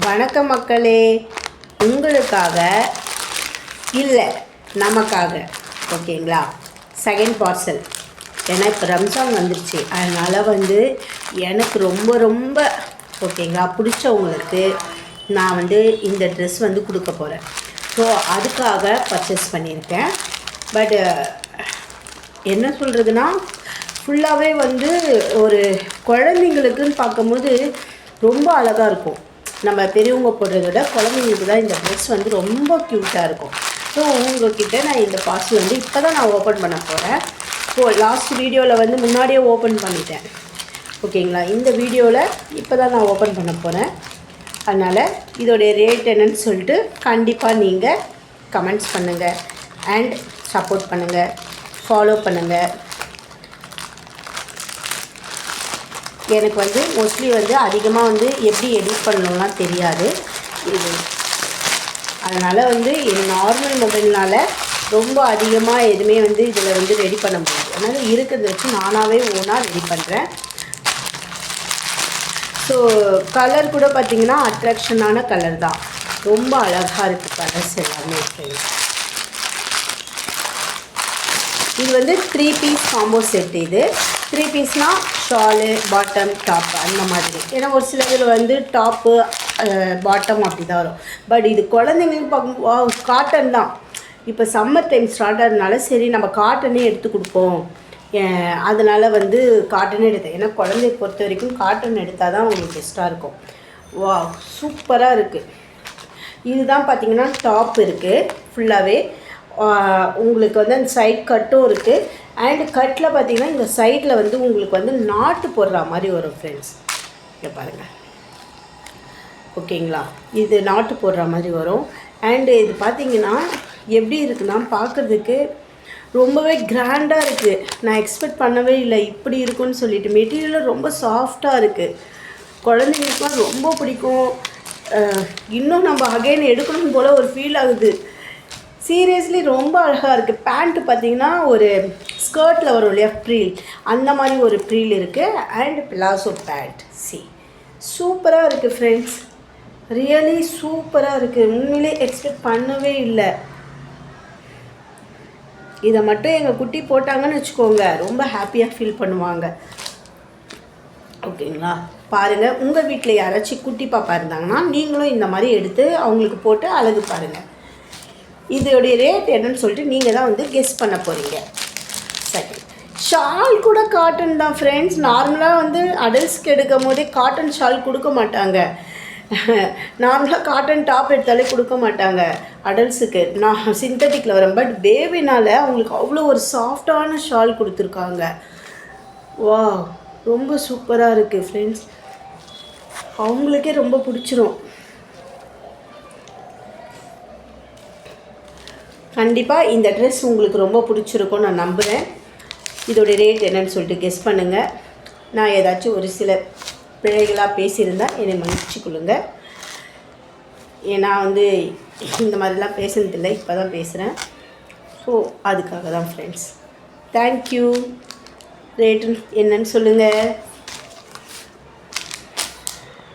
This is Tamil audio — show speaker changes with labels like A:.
A: வணக்கம் மக்களே, உங்களுக்காக இல்லை நமக்காக ஓகேங்களா. Second parcel. ஏன்னா இப்போ ரம்ஜான் வந்துடுச்சு, அதனால் எனக்கு ரொம்ப ரொம்ப ஓகேங்களா பிடிச்சவங்களுக்கு நான் இந்த ட்ரெஸ் கொடுக்க போகிறேன். ஸோ அதுக்காக பர்ச்சேஸ் பண்ணியிருக்கேன். பட் என்ன சொல்கிறதுனா ஃபுல்லாகவே ஒரு குழந்தைங்களுக்குன்னு பார்க்கும்போது ரொம்ப அழகாக இருக்கும். நம்ம பெரியவங்க போடுறத விட குழந்தைங்களுக்கு தான் இந்த ட்ரெஸ் ரொம்ப க்யூட்டாக இருக்கும். ஸோ உங்கள்கிட்ட நான் இந்த பார்சல் இப்போ தான் நான் ஓப்பன் பண்ண போகிறேன். ஸோ லாஸ்ட் வீடியோவில் முன்னாடியே ஓப்பன் பண்ணிட்டேன் ஓகேங்களா. இந்த வீடியோவில் இப்போ தான் நான் ஓப்பன் பண்ண போகிறேன். அதனால் இதோடைய ரேட் என்னன்னு சொல்லிட்டு கண்டிப்பாக நீங்கள் கமெண்ட்ஸ் பண்ணுங்கள் அண்ட் சப்போர்ட் பண்ணுங்கள், ஃபாலோ பண்ணுங்கள். எனக்கு மோஸ்ட்லி அதிகமாக எப்படி எடிட் பண்ணணும்லாம் தெரியாது இது. அதனால் என் நார்மல் மொபைல்னால் ரொம்ப அதிகமாக எதுவுமே இதில் ரெடி பண்ண முடியாது. அதனால் இருக்கிறத வச்சு நானாகவே ஓனாக ரெடி பண்ணுறேன். ஸோ கலர் கூட பார்த்திங்கன்னா அட்ராக்ஷனான கலர் தான், ரொம்ப அழகாக இருக்குது கலர்ஸ் எல்லாமே. இது 3 பீஸ் காம்போ செட். இது 3 பீஸ்னால் ஷாலு, பாட்டம், டாப் அந்த மாதிரி. ஏன்னா ஒரு சில இதில் டாப்பு பாட்டம் அப்படி தான் வரும். பட் இது குழந்தைங்களுக்கு பார்க்கும் காட்டன் தான். இப்போ சம்மர் டைம் ஸ்டார்ட் ஆகிறதுனால சரி நம்ம காட்டனே எடுத்து கொடுப்போம். அதனால் காட்டனே எடுத்தேன். ஏன்னா குழந்தைய பொறுத்த வரைக்கும் காட்டன் எடுத்தால் தான் உங்களுக்கு பெஸ்ட்டாக இருக்கும். வா சூப்பராக இருக்குது. இதுதான் பார்த்திங்கன்னா டாப் இருக்குது ஃபுல்லாகவே. உங்களுக்கு அந்த சைட் கட்டும் இருக்குது. அண்ட் கட்டில் பார்த்திங்கன்னா இந்த சைடில் உங்களுக்கு நாட்டு போடுற மாதிரி வரும் ஃப்ரெண்ட்ஸ். இங்கே பாருங்கள் ஓகேங்களா. இது நாட்டு போடுற மாதிரி வரும். அண்டு இது பார்த்திங்கன்னா எப்படி இருக்குன்னா பார்க்குறதுக்கு ரொம்பவே கிராண்டாக இருக்குது. நான் எக்ஸ்பெக்ட் பண்ணவே இல்லை இப்படி இருக்குன்னு சொல்லிட்டு. மெட்டீரியலும் ரொம்ப சாஃப்டாக இருக்குது. குழந்தைங்களுக்குலாம் ரொம்ப பிடிக்கும். இன்னும் நம்ம அகைன் எடுக்கணும் போல் ஒரு ஃபீல் ஆகுது. சீரியஸ்லி ரொம்ப அழகாக இருக்குது. பேண்ட்டு பார்த்திங்கன்னா ஒரு ஸ்கர்ட்டில் வரும் இல்லையா ப்ரீல், அந்த மாதிரி ஒரு ப்ரீல் இருக்குது. And palazzo pant. சூப்பராக இருக்குது ஃப்ரெண்ட்ஸ், ரியலி சூப்பராக இருக்குது. உண்மையிலே எக்ஸ்பெக்ட் பண்ணவே இல்லை. இதை மட்டும் எங்கள் குட்டி போட்டாங்கன்னு வச்சுக்கோங்க, ரொம்ப ஹாப்பியாக ஃபீல் பண்ணுவாங்க. ஓகேங்களா. பாருங்கள், உங்கள் வீட்டில் யாராச்சும் குட்டி பாப்பா இருந்தாங்கன்னா நீங்களும் இந்த மாதிரி எடுத்து அவங்களுக்கு போட்டு அழகு பாருங்கள். இதோடைய ரேட் என்னன்னு சொல்லிட்டு நீங்கள் தான் கெஸ் பண்ண போகிறீங்க. சரி, ஷால் கூட காட்டன் தான் ஃப்ரெண்ட்ஸ். நார்மலாக அடல்ட்ஸ்க்கு எடுக்கும் போதே காட்டன் ஷால் கொடுக்க மாட்டாங்க. நார்மலாக காட்டன் டாப் எடுத்தாலே கொடுக்க மாட்டாங்க அடல்ட்ஸுக்கு. நான் சிந்தட்டிக்கில் வரேன். பட் பேபினால் அவங்களுக்கு அவ்வளோ ஒரு சாஃப்டான ஷால் கொடுத்துருக்காங்க. வா ரொம்ப சூப்பராக இருக்குது ஃப்ரெண்ட்ஸ். அவங்களுக்கே ரொம்ப பிடிச்சிரும். கண்டிப்பாக இந்த ட்ரெஸ் உங்களுக்கு ரொம்ப பிடிச்சிருக்கும் நான் நம்புகிறேன். இதோடைய ரேட் என்னன்னு சொல்லிட்டு கெஸ் பண்ணுங்கள். நான் ஏதாச்சும் ஒரு சில பிழைகளாக பேசியிருந்தால் என்னை மன்னிச்சுக்கொள்ளுங்க. ஏன்னா இந்த மாதிரிலாம் பேசுனதில்லை, இப்போ தான் பேசுகிறேன். ஸோ அதுக்காக தான் ஃப்ரெண்ட்ஸ். தேங்க்யூ. ரேட்டு என்னன்னு சொல்லுங்கள்.